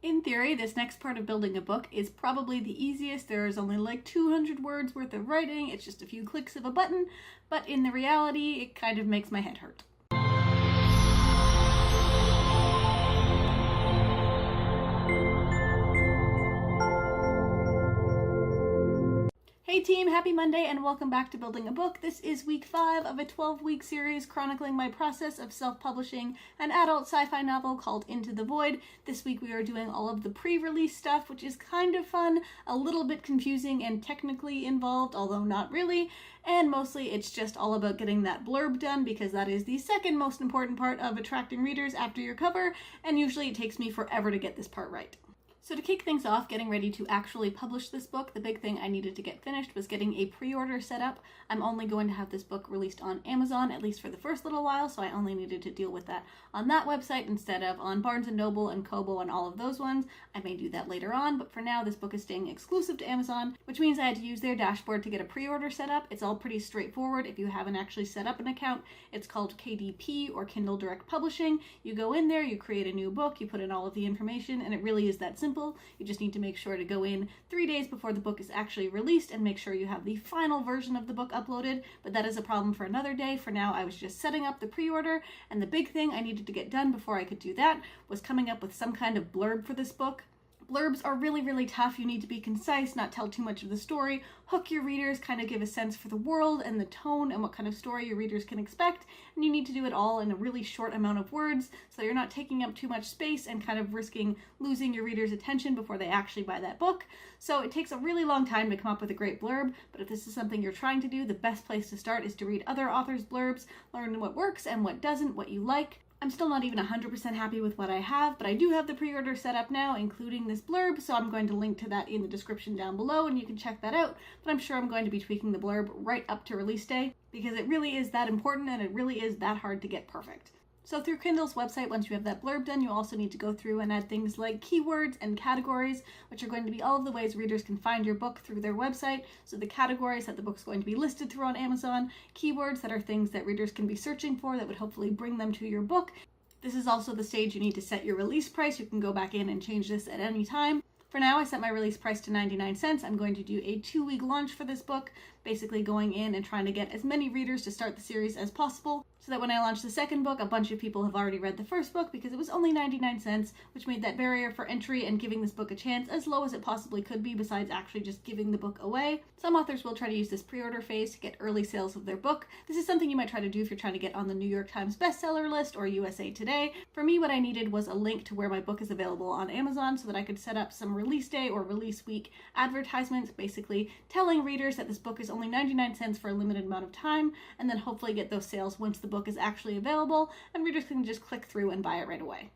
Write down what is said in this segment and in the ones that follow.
In theory, this next part of building a book is probably the easiest. There's only like 200 words worth of writing, it's just a few clicks of a button, but in the reality, it kind of makes my head hurt. Hey team, happy Monday and welcome back to Building a Book. This is week 5 of a 12-week series chronicling my process of self-publishing an adult sci-fi novel called Into the Void. This week we are doing all of the pre-release stuff, which is kind of fun, a little bit confusing and technically involved, although not really, and mostly it's just all about getting that blurb done because that is the second most important part of attracting readers after your cover, and usually it takes me forever to get this part right. So to kick things off, getting ready to actually publish this book, the big thing I needed to get finished was getting a pre-order set up. I'm only going to have this book released on Amazon, at least for the first little while, so I only needed to deal with that on that website instead of on Barnes & Noble and Kobo and all of those ones. I may do that later on, but for now this book is staying exclusive to Amazon, which means I had to use their dashboard to get a pre-order set up. It's all pretty straightforward if you haven't actually set up an account. It's called KDP or Kindle Direct Publishing. You go in there, you create a new book, you put in all of the information, and it really is that simple. You just need to make sure to go in 3 days before the book is actually released and make sure you have the final version of the book uploaded, but that is a problem for another day. For now, I was just setting up the pre-order, and the big thing I needed to get done before I could do that was coming up with some kind of blurb for this book. Blurbs are really tough. You need to be concise, not tell too much of the story, hook your readers, kind of give a sense for the world and the tone and what kind of story your readers can expect, and you need to do it all in a really short amount of words so you're not taking up too much space and kind of risking losing your readers' attention before they actually buy that book. So it takes a really long time to come up with a great blurb, but if this is something you're trying to do, the best place to start is to read other authors' blurbs, learn what works and what doesn't, what you like. I'm still not even 100% happy with what I have, but I do have the pre-order set up now, including this blurb, so I'm going to link to that in the description down below and you can check that out, but I'm sure I'm going to be tweaking the blurb right up to release day because it really is that important and it really is that hard to get perfect. So through Kindle's website, once you have that blurb done, you also need to go through and add things like keywords and categories, which are going to be all of the ways readers can find your book through their website. So the categories that the book's going to be listed through on Amazon, keywords that are things that readers can be searching for that would hopefully bring them to your book. This is also the stage you need to set your release price. You can go back in and change this at any time. For now, I set my release price to 99 cents. I'm going to do a 2-week launch for this book, basically going in and trying to get as many readers to start the series as possible, so that when I launch the second book, a bunch of people have already read the first book because it was only 99 cents, which made that barrier for entry and giving this book a chance as low as it possibly could be, besides actually just giving the book away. Some authors will try to use this pre-order phase to get early sales of their book. This is something you might try to do if you're trying to get on the New York Times bestseller list or USA Today. For me, what I needed was a link to where my book is available on Amazon so that I could set up some release day or release week advertisements, basically telling readers that this book is only 99 cents for a limited amount of time, and then hopefully get those sales once the book is actually available and readers can just click through and buy it right away.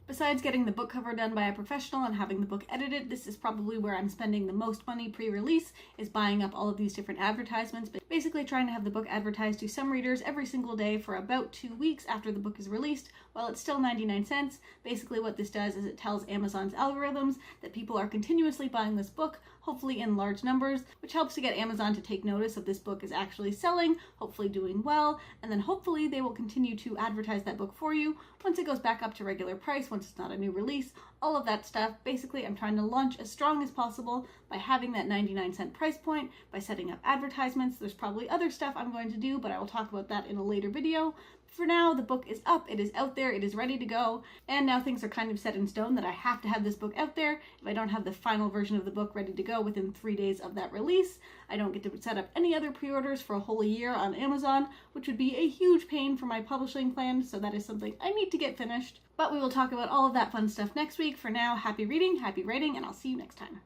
Besides getting the book cover done by a professional and having the book edited, this is probably where I'm spending the most money pre-release, is buying up all of these different advertisements, but basically trying to have the book advertised to some readers every single day for about 2 weeks after the book is released, while it's still 99 cents. Basically what this does is it tells Amazon's algorithms that people are continuously buying this book, hopefully in large numbers, which helps to get Amazon to take notice of this book is actually selling, hopefully doing well, and then hopefully they will continue to advertise that book for you once it goes back up to regular price, once it's not a new release, all of that stuff. Basically, I'm trying to launch as strong as possible by having that 99-cent price point, by setting up advertisements. There's probably other stuff I'm going to do, but I will talk about that in a later video. For now, the book is up, it is out there, it is ready to go, and now things are kind of set in stone that I have to have this book out there. If I don't have the final version of the book ready to go within 3 days of that release, I don't get to set up any other pre-orders for a whole year on Amazon, which would be a huge pain for my publishing plan, so that is something I need to get finished. But we will talk about all of that fun stuff next week. For now, happy reading, happy writing, and I'll see you next time.